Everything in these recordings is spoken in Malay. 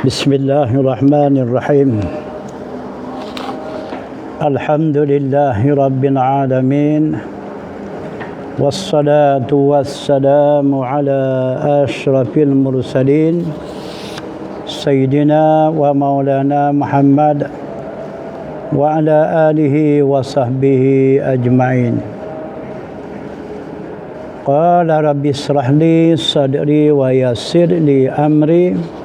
Bismillahirrahmanirrahim. Alhamdulillahi rabbil alamin. Wassalatu wassalamu ala asyrafil mursalin Sayyidina wa maulana Muhammad wa ala alihi wa sahbihi ajma'in. Qala rabbi israh li sadri wa yassir li amri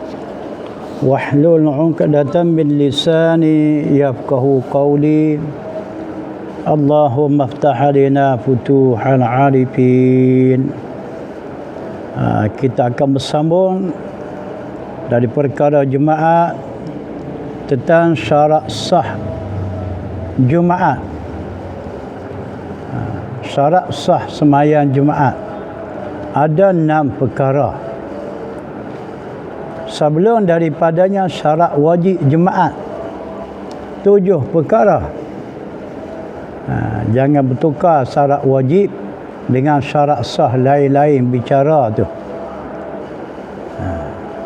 wahlul 'uqdatam min lisani yafqahu qawli. Allahumma iftah alaina futuhal arifin. Kita akan bersambung dari perkara Jumaat tentang syarat sah Jumaat. Syarat sah sembahyang Jumaat ada 6 perkara. Sebelum daripadanya syarat wajib Jumaat 7 perkara. Jangan bertukar syarat wajib dengan syarat sah lain-lain bicara tu.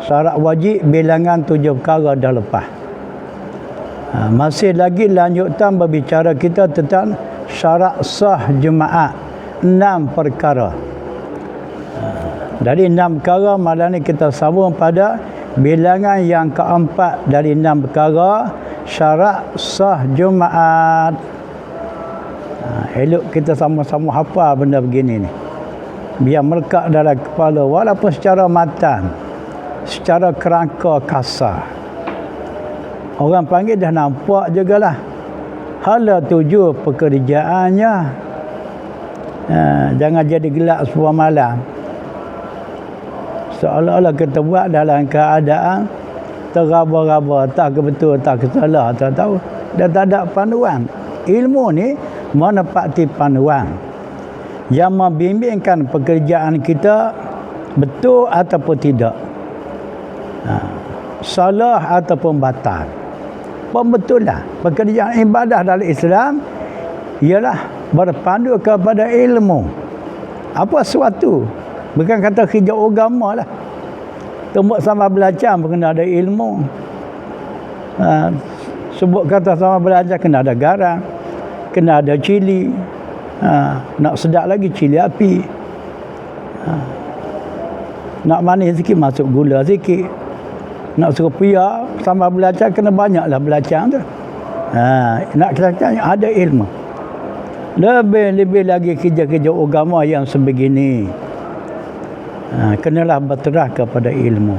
Syarat wajib bilangan 7 perkara dah lepas. Masih lagi lanjutan berbicara kita tentang syarat sah Jumaat 6 perkara. Dari 6 perkara malam ni kita sambung pada bilangan yang keempat dari 6 perkara syarat sah Jumaat. Elok kita sama-sama hafal benda begini ni, biar melekat dalam kepala walaupun secara matan, secara kerangka kasar. Orang panggil dah nampak jugalah hala tuju pekerjaannya. Jangan jadi gelak sebuah malam, seolah-olah kita buat dalam keadaan teraba-raba, tak ke betul, tak ke salah, tak tahu. Dah tak ada panduan. Ilmu ni menepati panduan yang membimbingkan pekerjaan kita betul ataupun tidak, salah ataupun batal. Pembetulan pekerjaan ibadah dalam Islam ialah berpandu kepada ilmu. Apa sesuatu, bukan kata kerja agama lah. Tumbuk sama belajar kena ada ilmu. Sebut kata sama belajar kena ada garam, kena ada cili. Nak sedap lagi cili api. Nak manis sikit masuk gula sikit. Nak suruh pia sama belajar kena banyaklah belajar tu. Nak kata ada ilmu. Lebih-lebih lagi kerja-kerja agama yang sebegini. Kenalah berterah kepada ilmu.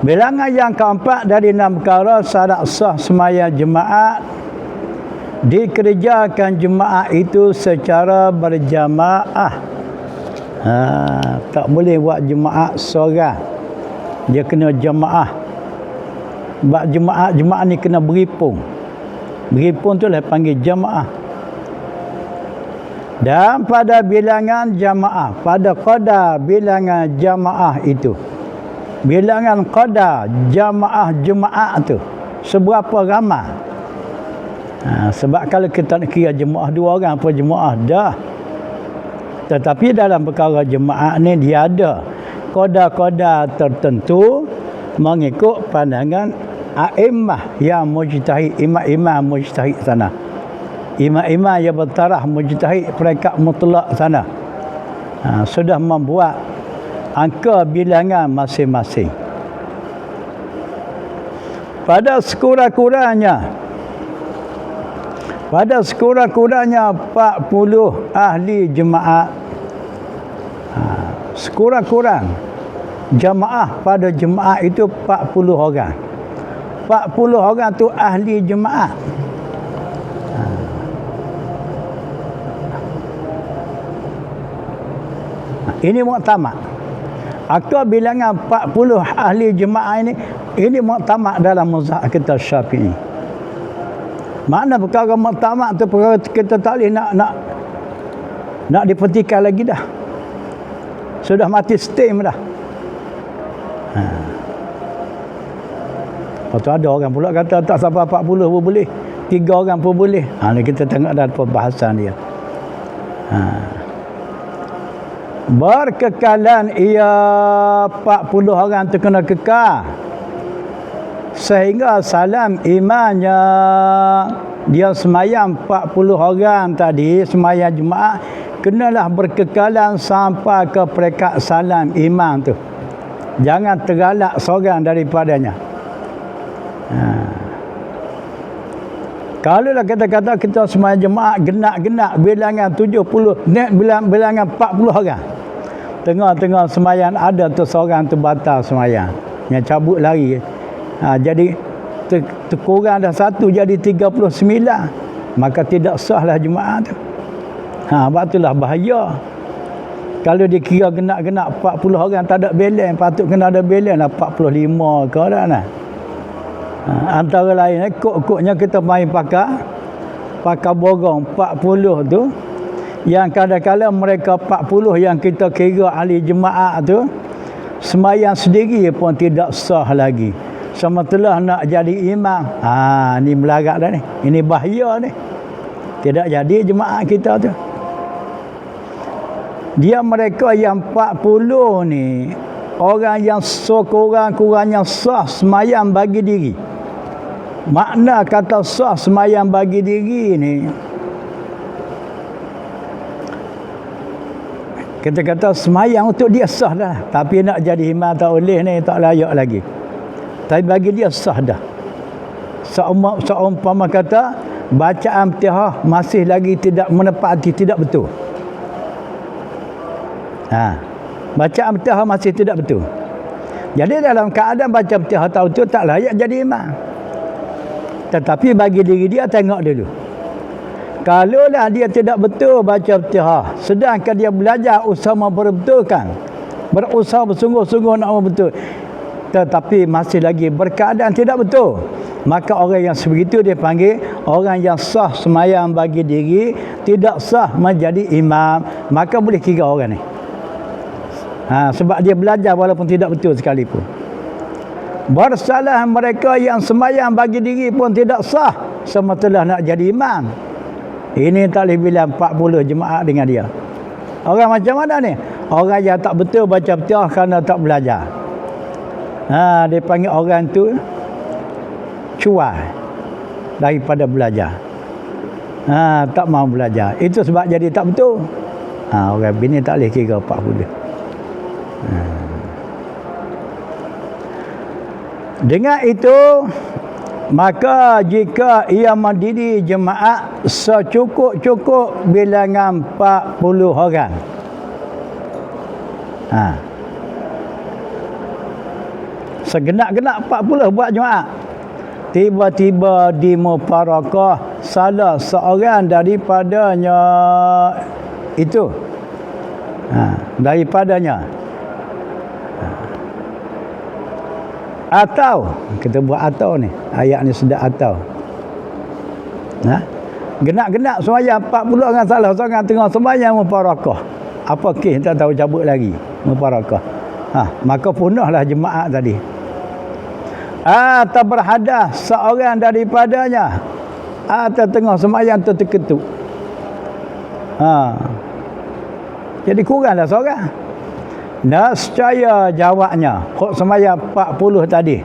Bilangan yang keempat dari 6 perkara syarat sah sembahyang Jumaat, dikerjakan Jumaat itu secara berjamaah. Tak boleh buat Jumaat seorang, dia kena jamaah. Buat Jumaat ni kena beripung. Beripung tu lah panggil jamaah. Dan pada bilangan jamaah, pada qadar bilangan jamaah itu, bilangan qadar jamaah Jumaat tu seberapa ramai. Sebab kalau kita nak kira jemaah 2 orang apa jemaah dah. Tetapi dalam perkara jemaah ni dia ada qadar-qadar tertentu mengikut pandangan a'immah yang mujtahid, imam-imam mujtahid sana. Imam-imam yang bertaraf mujtahid peringkat mutlak sana. Sudah membuat angka bilangan masing-masing. Pada sekurang-kurangnya 40 ahli jemaah. Sekurang-kurang jemaah pada jemaah itu 40 orang. 40 orang tu ahli jemaah. Ini muktamad. Akal bilangan 40 ahli jemaah ini muktamad dalam mazhab kita Syafi'i. Mana perkara muktamad tu perkara kita tak boleh nak dipertikan lagi dah. Sudah mati stem dah. Lepas tu ada orang pula kata tak sampai 40 pun boleh, 3 orang pun boleh. Ni kita tengok dah perbahasan dia. berkekalan ia 40 orang tu kena kekal, sehingga salam imannya dia semayang 40 orang tadi, semayang Jumaat, kenalah berkekalan sampai ke peringkat salam iman tu. Jangan tergalak seorang daripadanya. Kalau lah kata-kata kita semayang Jumaat genak-genak bilangan 70, bilangan 40 orang. Tengah-tengah semayang ada tu seorang tu batal semayang, yang cabut lari. Jadi terkurang dah satu jadi 39, maka tidak sahlah Jumaat tu. Sebab itulah bahaya. Kalau dikira genak-genak 40 orang tak ada balance, patut kena ada balance lah 45 ke dah nah. Antara lain kok-koknya kita main pakai borong 40 tu, yang kadang-kadang mereka 40 yang kita kira ahli jemaah tu semayang sendiri pun tidak sah lagi. Sama telah nak jadi imam. Ni melarat dah ni. Ini bahaya ni. Tidak jadi jemaah kita tu. Dia mereka yang 40 ni orang yang sekurang-kurangnya sah semayang bagi diri. Makna kata sah semayang bagi diri ni, kita kata semayang untuk dia sah dah, tapi nak jadi imam tak boleh ni, tak layak lagi. Tapi bagi dia sah dah. Seumpama kata bacaan Fatihah masih lagi tidak menepati, tidak betul. Bacaan Fatihah masih tidak betul. Jadi dalam keadaan baca Fatihah tak betul, tak layak jadi imam. Tetapi bagi diri dia tengok dulu. Kalaulah dia tidak betul baca Fatihah, sedangkan dia belajar usaha memperbetulkan, berusaha bersungguh-sungguh nak betul, tetapi masih lagi berkeadaan tidak betul, maka orang yang sebegitu dia panggil orang yang sah semayang bagi diri, tidak sah menjadi imam. Maka boleh kira orang ni. Sebab dia belajar walaupun tidak betul sekalipun. Bersalah mereka yang semayang bagi diri pun tidak sah, semestilah nak jadi imam. Ini tak boleh bilang 40 jemaah dengan dia. Orang macam mana ni? Orang yang tak betul baca Fatihah kerana tak belajar. Dia panggil orang tu cuai daripada belajar. Tak mahu belajar. Itu sebab jadi tak betul. Orang bini tak boleh kira 40. Dengan itu, maka jika ia mendiri jemaah secukup-cukup bilangan 40 orang. Segenap-genap 40 buat jemaah. Tiba-tiba di mufarakah salah seorang daripadanya itu. Daripadanya. Atau kita buat atau ni, ayat ni sudah atau. Genak-genak semayang 40 orang salah seorang tengah semayang mufarakah. Apa kes tak tahu cabut lagi mufarakah. Maka punahlah jemaah tadi. Atau berhadas seorang daripadanya, atau tengah semayang terketuk. Jadi kuranglah seorang. Nescaya jawabnya, hak semayang 40 tadi,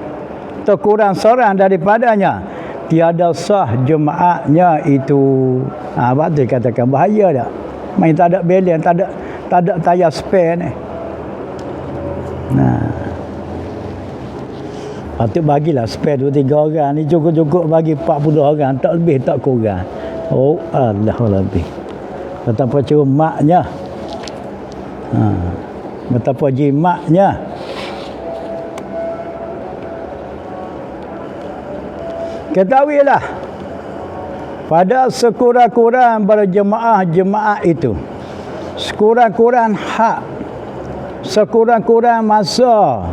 terkurang seorang daripadanya, tiada sah jemaahnya itu. Betul katakan bahaya tak? Main tak ada balance, tak ada tayar spare ni. Patut bagilah spare 2-3 orang ni, cukup-cukup bagi 40 orang, tak lebih tak kurang. Allah lebih. Betapa cemaknya. Betapa jimatnya. Ketahuilah, pada sekurang-kurang berjemaah-jemaah itu, sekurang-kurang hak, sekurang-kurang masa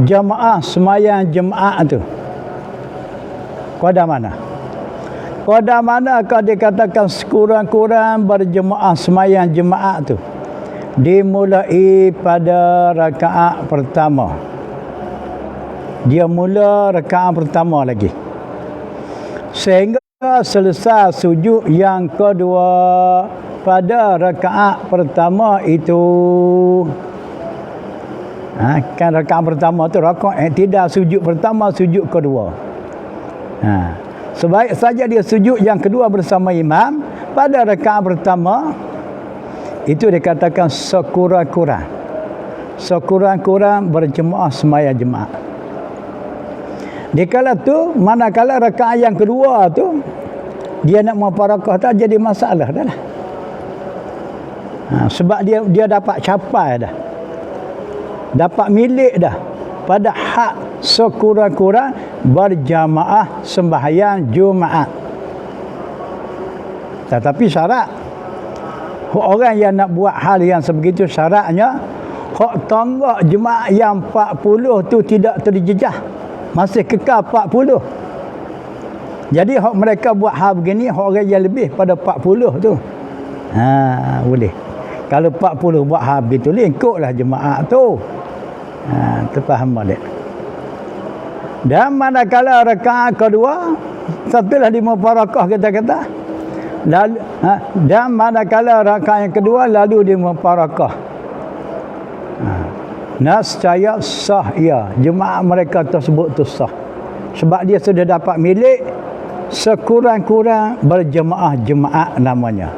jemaah semayang jemaah itu, pada mana? Pada manakah dikatakan sekurang-kurang berjemaah semayang jemaah itu? Dimulai pada rakaat pertama. Dia mula rakaat pertama lagi, sehingga selesai sujud yang kedua pada rakaat pertama itu. Kan rakaat pertama tu rakaat tidak sujud pertama, sujud kedua. Sebaik saja dia sujud yang kedua bersama imam pada rakaat pertama, itu dikatakan sekurang-kurang berjemaah semaya jemaah. Dikala tu, manakala rakaat yang kedua tu dia nak mufarakah tak jadi masalah dah lah. Sebab dia dapat capai dah, dapat milik dah pada hak sekurang-kurang berjamaah sembahyang Jumaat. Tetapi syarat orang yang nak buat hal yang sebegitu, syaratnya hak tonggak jemaah yang 40 tu tidak terjejah, masih kekal 40. Jadi hak mereka buat hal begini, hak orang yang lebih pada 40 tu boleh. Kalau 40 buat hal begitu, ikutlah jemaah tu. Terfaham balik. Dan manakala rakaat kedua setelah di mufarakah kata-kata, lalu dan manakala rakaat yang kedua lalu di mufarakah, nascaya sah ia jemaah mereka tersebut tu sah, sebab dia sudah dapat milik sekurang-kurang berjemaah jemaah namanya.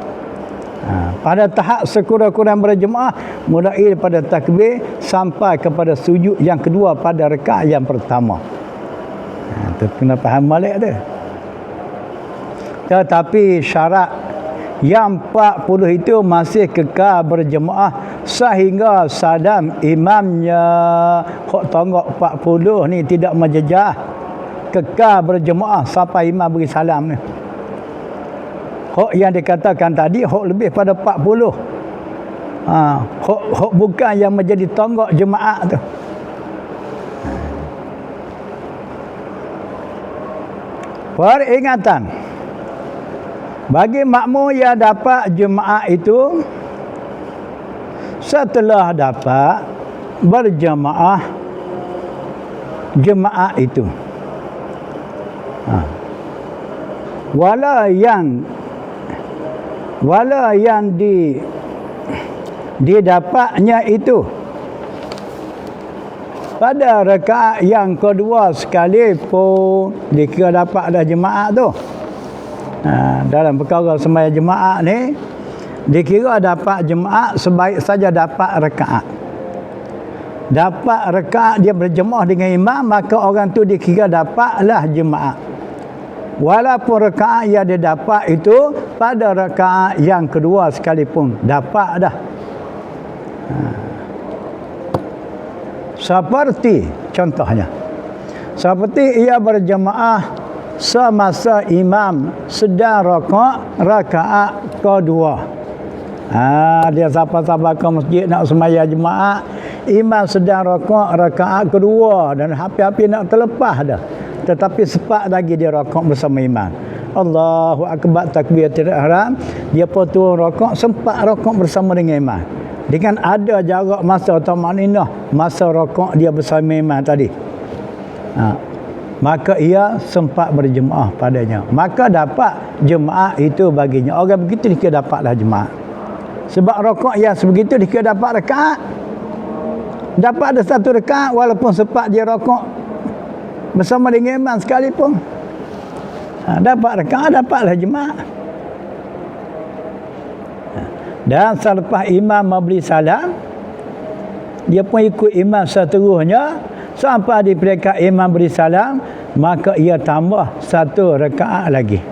Pada tahap sekurang-kurang berjemaah mulai pada takbir sampai kepada sujud yang kedua pada rakaat yang pertama. Tu kena faham balik tu. Tetapi syarat yang 40 itu masih kekal berjemaah sehingga salam imamnya. Hak tonggak 40 ni tidak menjejah, kekal berjemaah sampai imam beri salam ni. Hak yang dikatakan tadi hak lebih pada 40. Hak bukan yang menjadi tonggak jemaah tu. Peringatan bagi makmum yang dapat jemaah itu setelah dapat berjemaah jemaah itu, wala yang didapatnya itu pada rakaat yang kedua sekalipun dikira dapat dah jemaah tu. Dalam perkara sembahyang jemaah ni dikira dapat jemaah sebaik saja dapat rakaat. Dapat rakaat dia berjemaah dengan imam, maka orang tu dikira dapatlah jemaah. Walaupun rakaat yang dia dapat itu pada rakaat yang kedua sekalipun dapat dah. Seperti contohnya, seperti ia berjemaah semasa imam sedang rakaat kedua. Dia siapa-siapa ke masjid nak sembahyang jemaah, imam sedang rakaat kedua dan hampir-hampir nak terlepas dah, tetapi sempat lagi dia rakaat bersama imam. Allahu akbar, takbiratul ihram, dia pun turun rakaat, sempat rakaat bersama dengan imam. Dengan ada jarak masa tamanninah, masa rakaat dia bersama imam tadi, maka ia sempat berjemaah padanya, maka dapat jemaah itu baginya. Orang begitu dia dapatlah jemaah. Sebab rakaat yang sebegitu dia dapat rakaat, dapat ada satu rakaat walaupun sempat dia rakaat bersama dengan imam sekalipun. Dapat rakaat, dapatlah jemaah. Dan selepas imam memberi salam, dia pun ikut imam seterusnya sampai di peringkat imam beri salam, maka ia tambah satu rakaat lagi.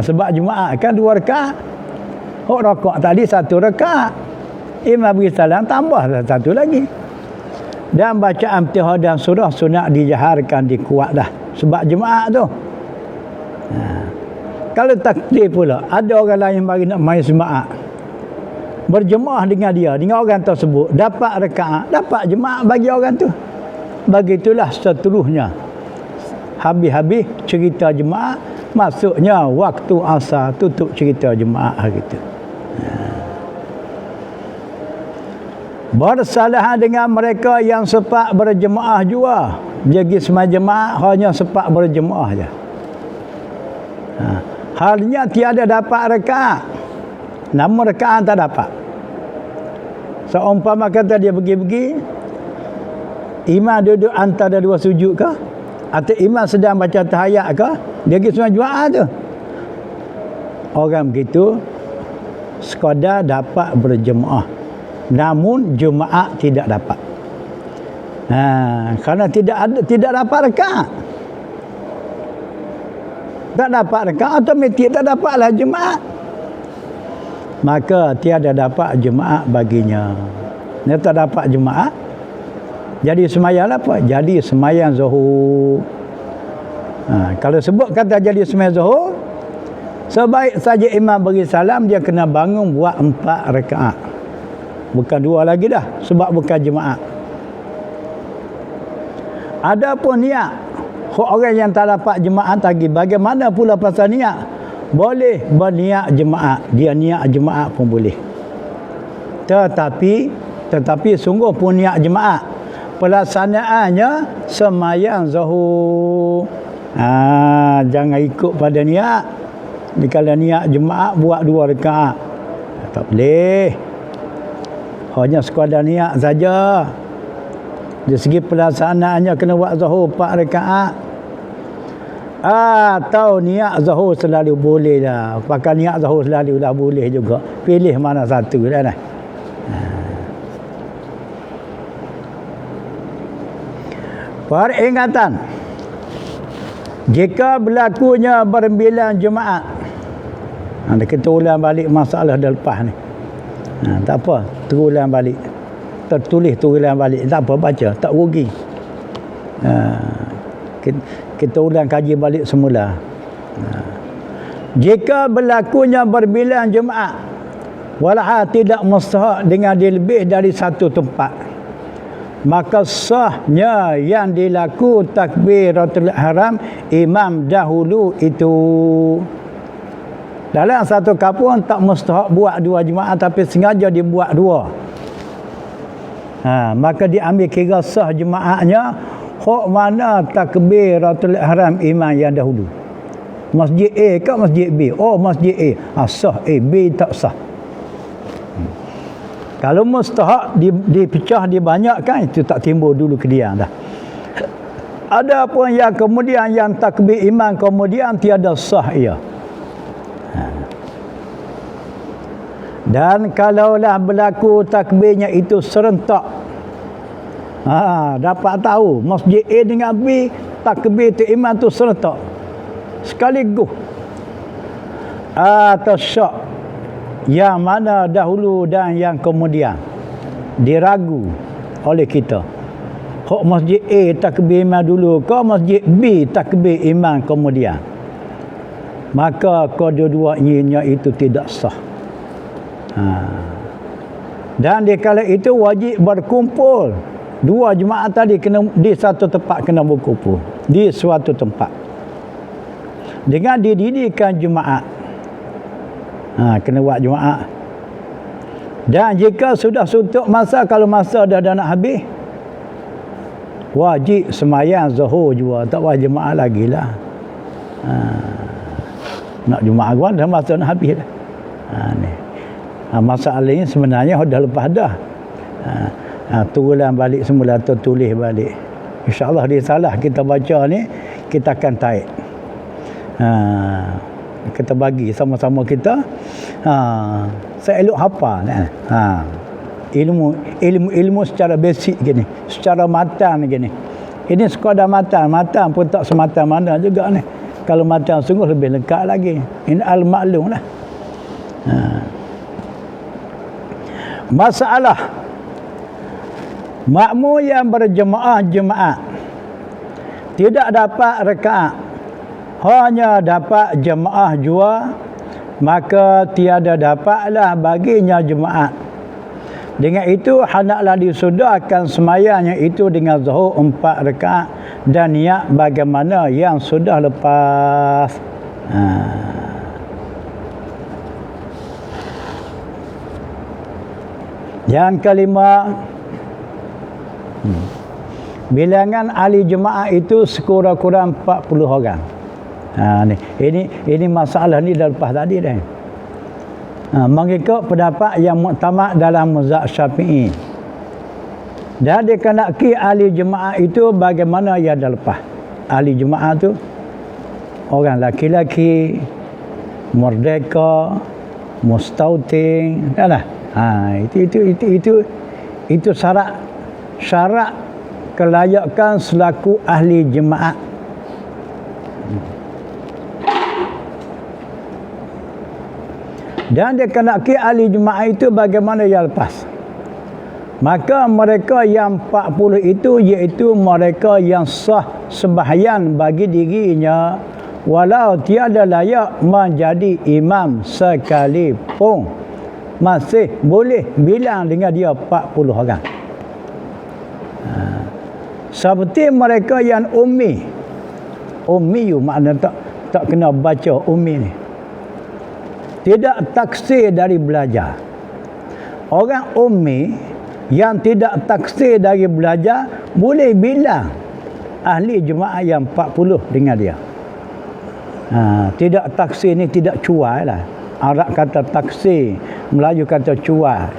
Sebab Jumaat kan 2 rakaat. Hak rakaat tadi 1 rakaat. Imam beri salam tambah satu lagi. Dan bacaan Fatihah dan surah sunat dijaharkan, dikuat dah. Sebab Jumaat tu. Kalau takdir pula ada orang lain bagi nak main Jumaat, berjemaah dengan dia, dengan orang tersebut, dapat rakaat, dapat jemaah bagi orang tu. Begitulah seterusnya. Habis-habis cerita jemaah, masuknya waktu asar, tutup cerita jemaah gitu. Bersalahan dengan mereka yang sempat berjemaah juga. Jadi semua jemaah hanya sempat berjemaah saja. Halnya tiada dapat rakaat, namun rakaat tak dapat. Seumpama kata dia pergi-pergi, imam duduk antara dua sujud ke, atau imam sedang baca tahiyat ke, dia pergi sembahyang Jumaat tu. Orang begitu sekadar dapat berjemaah, namun Jumaat tidak dapat. Kerana tidak dapat rakaat. Tak dapat rakaat, automatik tak dapatlah Jumaat. Maka tiada dapat Jumaat baginya. Dia tak dapat Jumaat, jadi semayang apa? Jadi semayang Zuhur. Kalau sebut kata jadi semayang Zuhur, sebaik saja imam beri salam, dia kena bangun buat 4 rakaat. Bukan 2 lagi dah, sebab bukan Jumaat. Adapun niat, orang yang tak dapat Jumaat lagi, bagaimana pula pasal niat? Boleh berniat Jumaat, dia niat Jumaat pun boleh. Tetapi sungguh pun niat Jumaat, pelaksanaannya semayang Zuhur. Jangan ikut pada niat. Kalau niat Jumaat buat 2 rakaat, tak boleh. Hanya sekadar niat saja. Dari segi pelaksanaannya kena buat Zuhur 4 rakaat. Atau niat Zuhur selalu boleh dah. Pakai niat Zuhur selalu dah boleh juga. Pilih mana satu dah lah. Peringatan. Jika berlakunya berbilang Jumaat. Kita ulang balik masalah dah lepas ni. Tak apa, terulang balik. Tertulis terulang balik. Tak apa, baca, tak rugi. Kita ulang kaji balik semula. Jika berlakunya berbilang Jumaat, walaupun tidak mustahak dengan lebih dari satu tempat, maka sahnya yang dilaku takbiratul ihram imam dahulu itu. Dalam satu kampung tak mustahak buat 2 Jumaat, tapi sengaja dibuat 2. Maka diambil kira sah Jumaatnya hok mana takbiratul ihram imam yang dahulu. Masjid A ke masjid B? Oh, masjid A. Sah A, B tak sah. Kalau mustahak dipecah, dibanyakkan, itu tak timbul dulu kedian dah. Ada pun yang kemudian yang takbir imam kemudian tiada sah ia. Dan kalaulah berlaku takbirnya itu serentak, dapat tahu masjid A dengan B takbir tu imam tu serentak sekaligus, atau syak yang mana dahulu dan yang kemudian diragu oleh kita. Hak masjid A takbir imam dulu ke masjid B takbir imam kemudian, maka kedua-duanya itu tidak sah. Dan di kala itu wajib berkumpul. 2 Jumaat tadi kena di satu tempat, kena berkumpul di suatu tempat dengan didirikan Jumaat. Kena buat Jumaat. Dan jika sudah suntuk masa, kalau masa dah nak habis, wajib semayang Zuhur juga, tak wajib Jumaat lagi lah. Nak Jumaat gua dah masa nak habis dah. Ni masalah ini sebenarnya dah lepas dah. Turulan balik semula, tertulis balik. InsyaAllah dia salah kita baca ni, kita akan tarik. Kita bagi sama-sama kita. Saya elok hafal. Ilmu secara basic gini, secara matang gini. Ini sekadar matang pun tak sematang mana juga ni. Kalau matang sungguh lebih lengkap lagi. Ini al-maklum lah. Masalah makmum yang berjemaah Jumaat tidak dapat rakaat, hanya dapat jemaah jua, maka tiada dapatlah baginya Jumaat. Dengan itu hendaklah disudahkan semayangnya itu dengan Zuhur 4 rakaat dan niat bagaimana yang sudah lepas. Yang kelima, bilangan ahli jemaah itu sekurang-kurang 40 orang. Ini masalah ni dah lepas tadi dah. mengikut pendapat yang muktamad dalam mazhab Syafi'i. Dan dikenaki ahli jemaah itu bagaimana yang dah lepas. Ahli jemaah tu orang laki-laki, merdeka, mustautin, kanlah. Itu syarat kelayakan selaku ahli jemaah. Dan dikenaki ahli jemaah itu bagaimana yang lepas. Maka mereka yang 40 itu iaitu mereka yang sah sembahyang bagi dirinya walau tiada layak menjadi imam sekalipun, masih boleh bilang dengan dia 40 orang. Seperti mereka yang ummi makna tak kena baca ummi ni, tidak taksir dari belajar. Orang ummi yang tidak taksir dari belajar boleh bilang ahli jemaah yang 40 dengan dia. Tidak taksir ni tidak cuai lah. Arab kata taksir, Melayu kata cuai.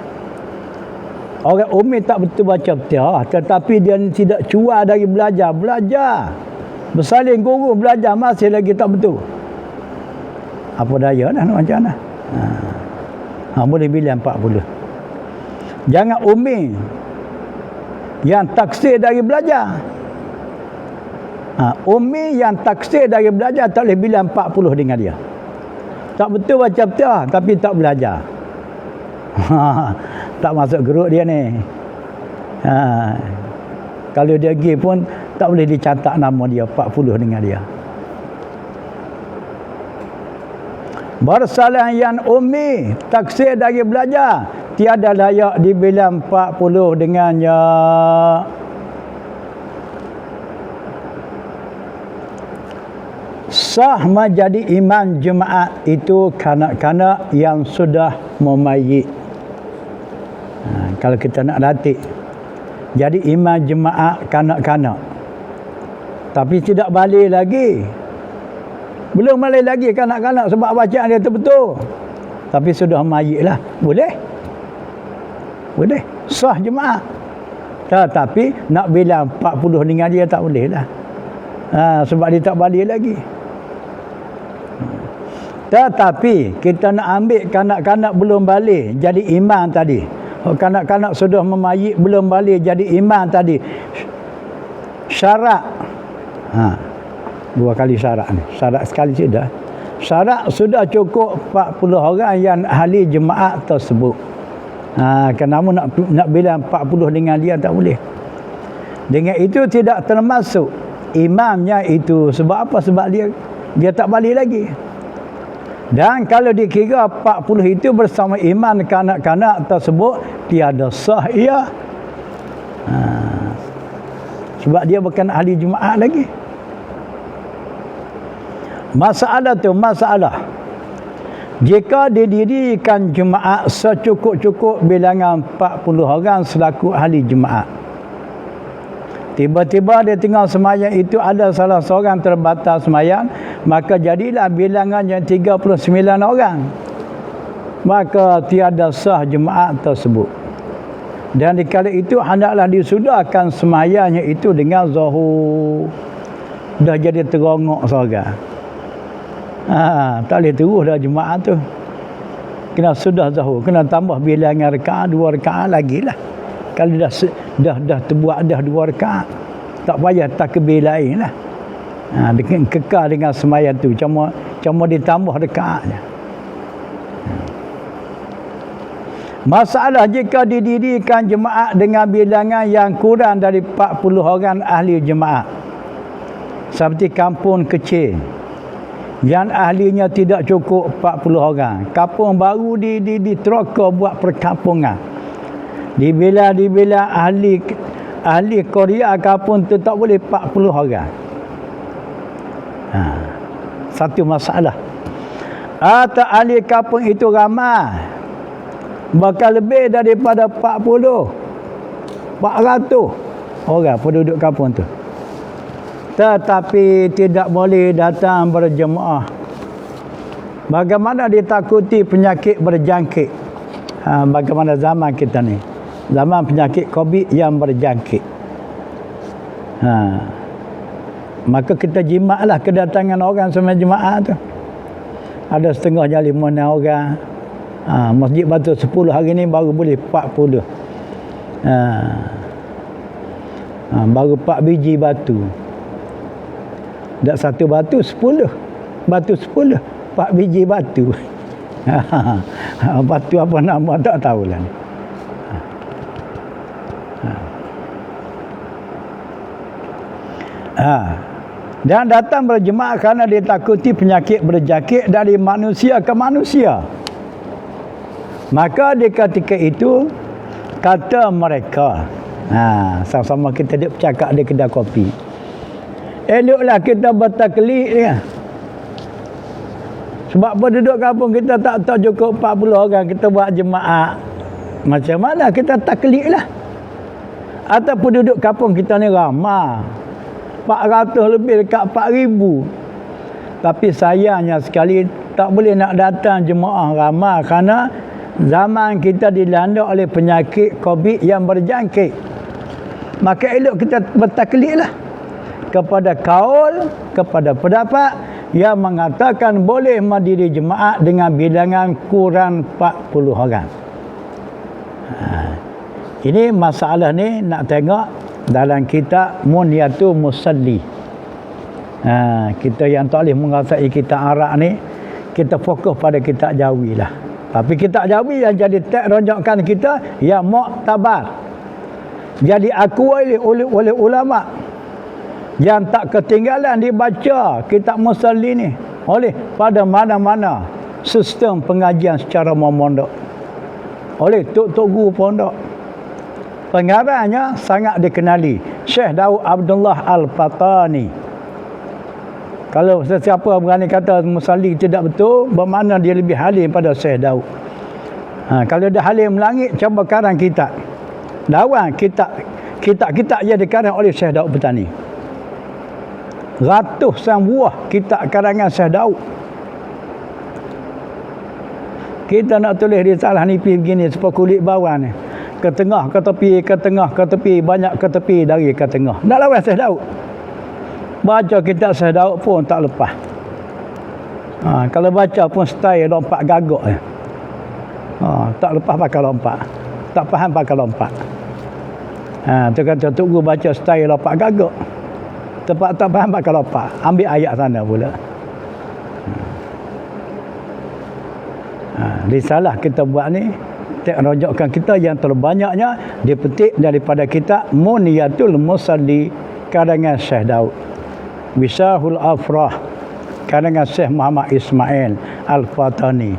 Orang ummi tak betul baca betul, tetapi dia tidak cuai dari belajar. Bersalin guru belajar masih lagi tak betul. Apa daya dah nak macam mana? Boleh bilang 40. Jangan ummi yang taksir dari belajar. Ummi yang taksir dari belajar tak boleh bilang 40 dengan dia. Tak betul baca betul tapi tak belajar. Tak masuk geruk dia ni. Kalau dia pergi pun tak boleh dicatat nama dia 40 dengan dia. Bersalah yang ummi taksir dari belajar tiada layak dibilang 40 dengannya. Sah menjadi imam jemaat itu kanak-kanak yang sudah memayit. Kalau kita nak latih jadi imam jemaat kanak-kanak tapi tidak balik lagi, belum balik lagi kanak-kanak sebab bacaan dia betul, tapi sudah mayit lah, boleh sah jemaah. Tetapi nak bilang 40 dengan dia tak boleh lah. Sebab dia tak balik lagi. Tetapi kita nak ambil kanak-kanak belum balik jadi imam tadi. Kanak-kanak sudah memayit belum balik jadi imam tadi. Syarat. Dua kali syarat ni. Syarat sekali sudah. Syarat sudah cukup 40 orang yang ahli jemaat tersebut. Kenapa nak bilang 40 dengan dia tak boleh. Dengan itu tidak termasuk imamnya itu. Sebab apa? Sebab dia tak balik lagi. Dan kalau dikira 40 itu bersama imam kanak-kanak tersebut tiada sah ia. Sebab dia bukan ahli jemaah lagi. Masalah jika didirikan jemaah secukup-cukup bilangan 40 orang selaku ahli jemaah. Tiba-tiba di tengah semayang itu ada salah seorang terbatal semayang, maka jadilah bilangan yang 39 orang. Maka tiada sah jemaah tersebut. Dan dikala itu hendaklah disudahkan semayangnya itu dengan zuhur. Dah jadi terongok seorang. Tak boleh terus dah jemaah tu. Kena sudah zuhur, kena tambah bilangan rakaat 2 rakaat lagi lah. Kalau dah terbuat dah 2 rakaat, tak payah takbir lain lah. Kekal dengan sembahyang tu, cuma ditambah rakaatnya. Masalah jika didirikan jemaah dengan bilangan yang kurang dari 40 orang ahli jemaah. Seperti kampung kecil yang ahlinya tidak cukup 40 orang. Kampung baru diteroka buat perkampungan. Dibilang ahli Korea kampung tu tak boleh 40 orang. Satu masalah. Atau ahli kampung itu ramai, bakal lebih daripada 400 orang penduduk kampung tu. Tetapi tidak boleh datang berjemaah. Bagaimana ditakuti penyakit berjangkit? Bagaimana zaman kita ni? Zaman penyakit COVID yang berjangkit. Maka kita jimatlah kedatangan orang semua jemaah tu. Ada setengah jam 5 orang. Masjid Batu 10 hari ni baru boleh 40. Baru 4 biji batu. Tak satu batu 10. Batu 10. 4 biji batu. Batu apa nama tak tahulah. Dan datang berjemaah kerana ditakuti penyakit berjangkit dari manusia ke manusia. Maka di ketika itu kata mereka, sama-sama kita duduk bercakap di kedai kopi, eloklah kita bertaklid dia. Sebab penduduk kampung kita tak cukup 40 orang, kita buat jemaah. Macam mana kita taklid lah? Atau penduduk kampung kita ni ramai, 400 lebih, dekat 4,000. Tapi sayangnya sekali tak boleh nak datang jemaah ramai kerana zaman kita dilanda oleh penyakit COVID yang berjangkit. Maka elok kita bertaklid lah kepada kaul, kepada pendapat yang mengatakan boleh mendiri jemaah dengan bilangan kurang 40 orang. Ini masalah ni nak tengok dalam kitab Munyatul Musalli. Kita yang tak boleh menguasai kitab Arab ni, kita fokus pada kitab Jawi lah. Tapi kitab Jawi yang jadi teks rujukan kita yang muktabar, jadi akui oleh ulama, yang tak ketinggalan dibaca kitab Musalli ni oleh pada mana-mana sistem pengajian secara memondok, oleh tok-tok guru pondok. Pengarangnya sangat dikenali, Syekh Daud Abdullah Al-Fatani. Kalau sesiapa berani kata Musalli tidak betul, bermakna dia lebih halim pada Syekh Daud. Kalau dia halim langit, coba karang kitab. Dawan kitab yang dikarang oleh Syekh Daud Fatani. Ratusan buah kitab karangan Syekh Daud. Kita nak tulis risalah ni begini, seperti kulit bawah ni. Ke tengah, ke tepi, ke tengah, ke tepi, banyak ke tepi dari ke tengah. Nak lawan Syekh Daud. Baca kitab Syekh Daud pun tak lepas. Kalau baca pun style lompat gagak. Tak lepas pakai lompat. Tak faham pakai lompat. Tu kata Tok Guru baca style lompat gagak. Tempat tak faham pakai lompat. Ambil ayat sana pula. Risalah kita buat ni, teks rujukan kita yang terbanyaknya dipetik daripada kitab Munyatul Musalli karangan Syekh Daud. Wisahul Afrah karangan Syekh Muhammad Ismail Al-Fatani.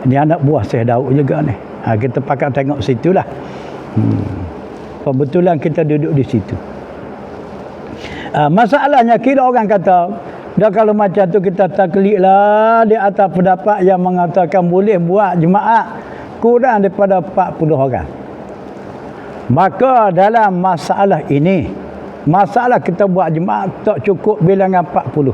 Ini anak buah Syekh Daud juga ni. Kita pakat tengok situlah. Kebetulan kita duduk di situ. Masalahnya kira orang kata, dah kalau macam tu kita taklid lah di atas pendapat yang mengatakan boleh buat jemaah kurang daripada 40 orang. Maka dalam masalah ini, masalah kita buat jemaah tak cukup bilangan 40.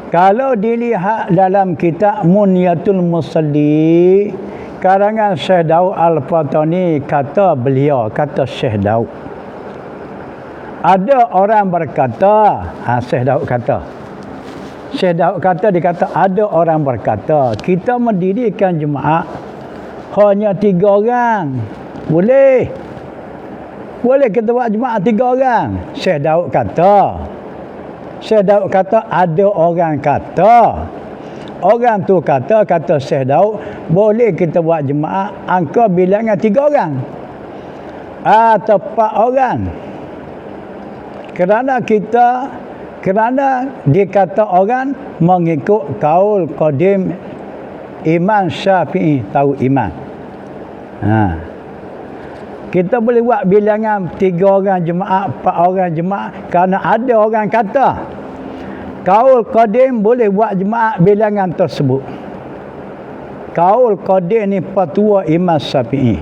Kalau dilihat dalam kitab Munyatul Musalli karangan Syekh Daud Al-Fatani, kata beliau, kata Syekh Daud, ada orang berkata, Syekh Daud kata, dia kata ada orang berkata kita mendirikan jemaah hanya 3 orang. Boleh kita buat jemaah 3 orang. Syekh Daud kata ada orang kata, orang tu kata Syekh Daud, boleh kita buat jemaah angka bilangan 3 orang atau 4 orang. Kerana dia kata orang mengikut kaul qadim Imam Syafi'i, tahu Imam. Kita boleh buat bilangan 3 orang jemaah, 4 orang jemaah kerana ada orang kata kaul qadim boleh buat jemaah bilangan tersebut. Kaul qadim ni fatwa Imam Syafi'i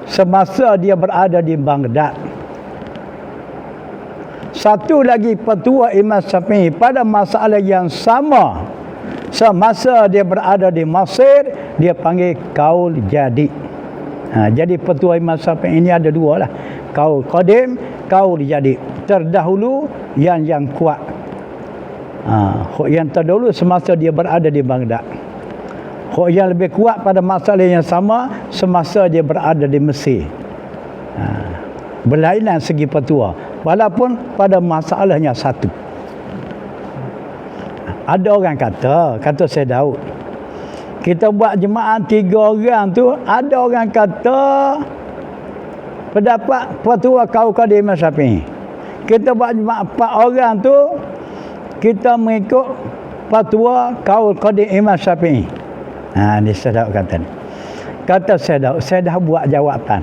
semasa dia berada di Baghdad. Satu lagi fatwa Imam Syafi'i pada masalah yang sama Semasa dia berada di Mesir, dia panggil kaul jadi. Jadi petua Imam Syafi'i ini ada dua lah. Kaul qadim, kaul jadi. Terdahulu yang kuat. Yang terdahulu semasa dia berada di Baghdad. Yang lebih kuat pada masalah yang sama semasa dia berada di Mesir. Berlainan segi petua, walaupun pada masalahnya satu. Ada orang kata saya Daud, kita buat jemaah 3 orang tu, ada orang kata pendapat petua kaul qadim Imam Syafi'i. Kita buat jemaah 4 orang tu, kita mengikut fatwa kaul qadim Imam Syafi'i. Ni saya Daud kata ni. Kata saya dah buat jawapan.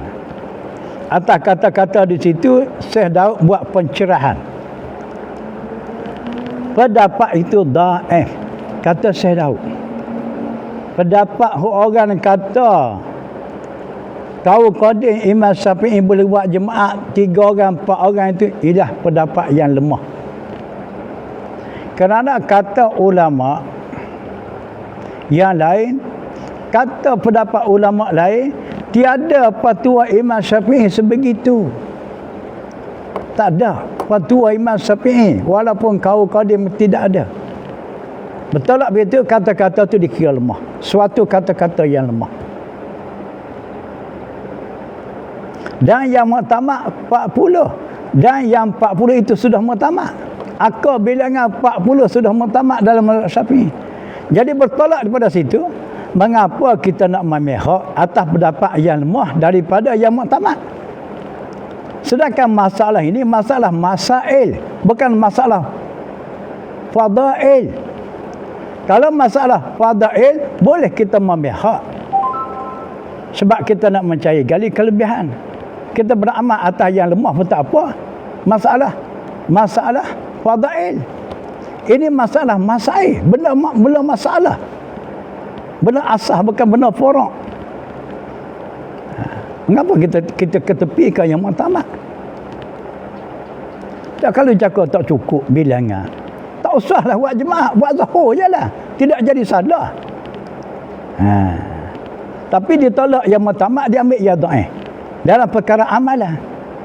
Atas kata-kata di situ, saya Daud buat pencerahan. Pendapat itu dhaif, kata saya Daud. Pendapat orang kata kaul qadim Imam Syafi'i boleh buat jemaah 3 orang 4 orang itu ialah pendapat yang lemah. Kerana kata ulama yang lain, kata pendapat ulama lain, tiada fatwa Imam Syafi'i sebegitu. Tak ada fatwa Imam Syafi'i walaupun kaul qadim tidak ada. Betul tak begitu? Kata-kata itu dikira lemah. Suatu kata-kata yang lemah. Dan yang muktamad 40. Dan yang 40 itu sudah muktamad. Akal bilangan 40 sudah muktamad dalam mazhab Syafi'i. Jadi bertolak daripada situ, mengapa kita nak memihak atas pendapat yang lemah daripada yang muktamad? Sedangkan masalah ini masalah masail, bukan masalah fadail. Kalau masalah fadail, boleh kita memihak. Sebab kita nak mencari gali kelebihan. Kita beramal atas yang lemah pun tak apa. Masalah fadail. Ini masalah masail, benda masalah. Benda asah, bukan benda furu'. Mengapa kita ketepikan yang muktamad? Kalau cakap tak cukup bilangan, tak usahlah buat jemaah, buat zuhur je lah. Tidak jadi salah. Tapi ditolak yang muktamad, dia ambil yang dhaif. Dalam perkara amalan,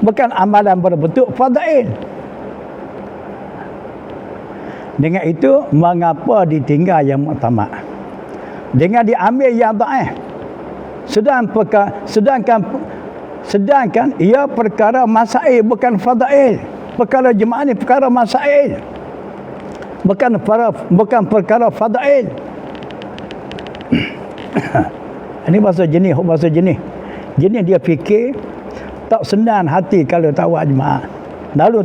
bukan amalan berbentuk fadail. Dengan itu, mengapa ditinggal yang muktamad? Dengan diambil yang dhaif. Sedangkan ia perkara masail, bukan fadail. Perkara jemaah ni perkara masail, bukan perkara fadail. Ini bahasa jenis. Jenis dia fikir tak senang hati kalau tak buat jemaah. Lalu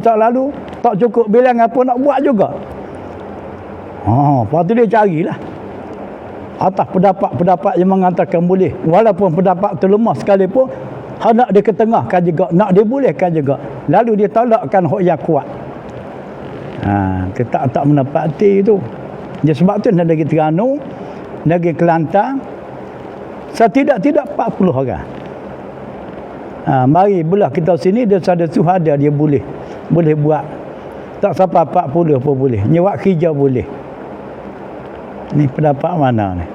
tak cukup bilangan pun nak buat juga. Lepas tu dia carilah atas pendapat yang mengatakan boleh, walaupun pendapat tu lemah sekalipun, nak dia ketengahkan juga, nak dia bolehkan juga, lalu dia tolakkan hak yang kuat. Kita tak menepati itu. Jadi sebab tu negeri Terengganu, negeri Kelantan, setidak-tidak 40 orang. Mari belah kita sini, dia ada suhada, dia boleh buat. Tak sampai 40 pun boleh. Nyewak hijau boleh. Ni pendapat mana ni?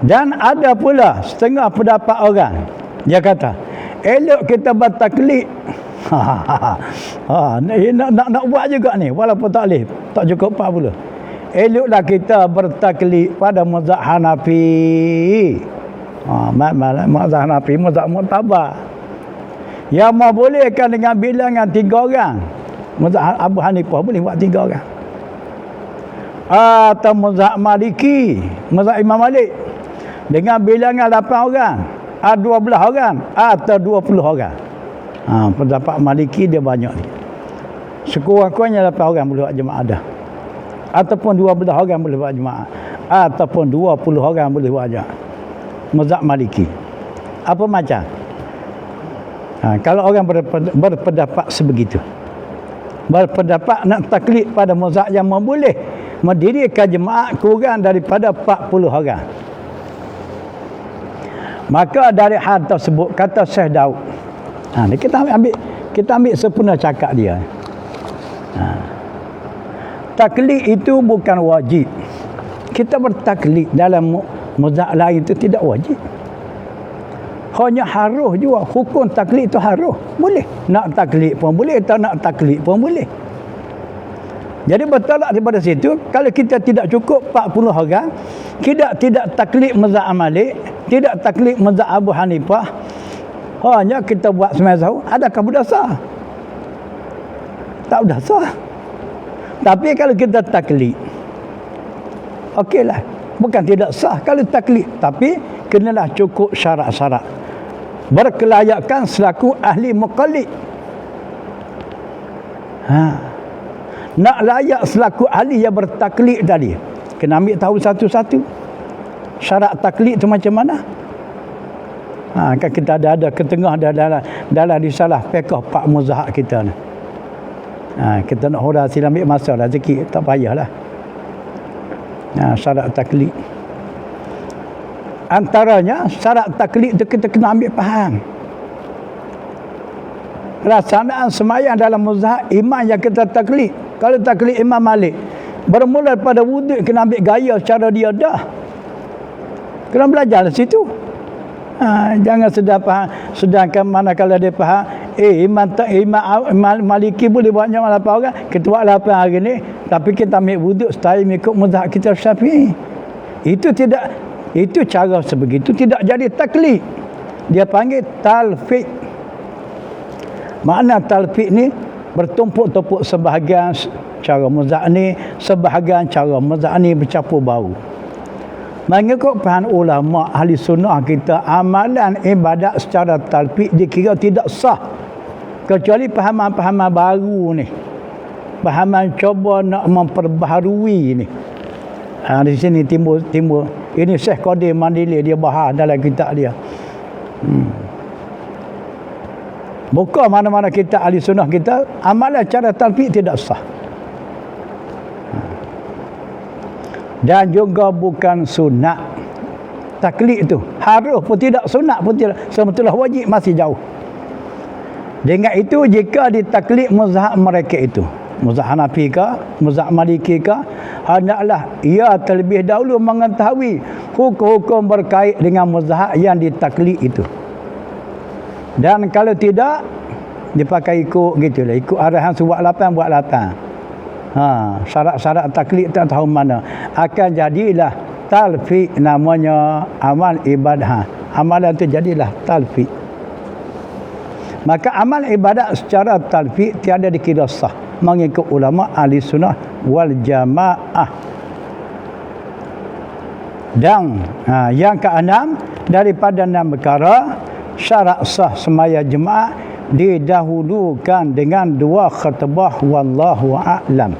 Dan ada pula setengah pendapat orang, dia kata elok kita bertaklid. Nak buat juga ni, walaupun tak boleh, tak cukup 40. Eloklah kita bertaklid pada mazhab Hanafi. Mazhab Hanafi, mazhab muktabar. Yang mau bolehkan dengan bilangan 3 orang. Mazhab Abu Hanifah boleh buat 3 orang. Atau mazhab Maliki, mazhab Imam Malik, dengan bilangan 8 orang, 12 orang atau 20 orang. Pendapat Maliki dia banyak ni. Sekurang-kurangnya 8 orang boleh buat jemaah dah. Ataupun 12 orang boleh buat jemaah. Ataupun 20 orang boleh buat jemaah. Mazhab Maliki. Apa macam? Kalau orang berpendapat sebegitu, berpendapat nak taklid pada mazhab yang memboleh mendirikan jemaah kurang daripada 40 orang, maka dari hal tersebut, kata Syekh Daud, kita ambil sempurna cakap dia. Taklid itu bukan wajib. kita bertaklid dalam mazhab lain itu tidak wajib. Hanya harus juga. Hukum taklid itu harus. Boleh. Nak taklid pun boleh. Tak nak taklid pun boleh. Jadi bertolak daripada situ, kalau kita tidak cukup 40 orang, tidak taklid mazhab Malik, tidak taklid mazhab Abu Hanifah, hanya kita buat sembahyang sahur, adakah berdasar? Tak berdasar. Tapi kalau kita taklid, okeylah. Bukan tidak sah kalau taklid, tapi kenalah cukup syarat-syarat. Berkelayakan selaku ahli muqallid. Nak layak selaku ahli yang bertaklid tadi, kena ambil tahu satu-satu. Syarat taklid itu macam mana? Kan kita ada ketengah dalam risalah fiqh Pak Muzahak kita ni. Kita nak hura sila ambil masa lah sikit, tak payahlah. Syarat taklid. Antaranya syarat taklid itu kita kena ambil faham. Pelaksanaan semayang dalam mazhab imam yang kita taklid. Kalau taklid Imam Malik, bermula pada wuduk kena ambil gaya cara dia dah. Kena belajar di situ. Jangan sedar faham. Sedangkan manakala dia faham, imam Maliki boleh buat jam 8 orang, kita buat 8 hari ni, tapi kita ambil wuduk style mengikut mazhab kita Syafi'i. Itu cara sebegitu tidak jadi taklid. Dia panggil talfiq. Makna talfiq ni bertumpuk-tumpuk sebahagian cara mazhab ni, sebahagian cara mazhab ni bercampur bau. Mengikut faham ulama ahli sunnah kita, amalan ibadat secara talfiq dikira tidak sah kecuali pahaman-pahaman baru ni. Pahaman cuba nak memperbaharui ni. Di sini timbul ini Syekh Qadir Mandili dia bahas dalam kitab dia. Buka mana-mana kita ahli sunnah kita, amalan cara talfiq tidak sah. Dan juga bukan sunat. Taklid itu harus pun tidak, sunat pun tidak, sebetulnya wajib masih jauh. Dengan itu jika ditaklid mazhab mereka itu, mazhab Hanafi ke, mazhab Maliki ke, hendaklah ia terlebih dahulu mengetahui hukum-hukum berkait dengan mazhab yang ditaklid itu. Dan kalau tidak, dipakai ikut gitulah, ikut arahan buat 8 buat 8. Syarat-syarat taklid tak tahu mana. Akan jadilah talfiq, namanya amal ibadah. Amalan itu jadilah talfiq. Maka amal ibadat secara talfiq tiada dikira sah mengikut ulama ahli sunnah wal jamaah. Dan yang keenam, daripada 6 perkara syarat sah semaya jemaah didahulukan dengan 2 khutbah wallahu a'lam.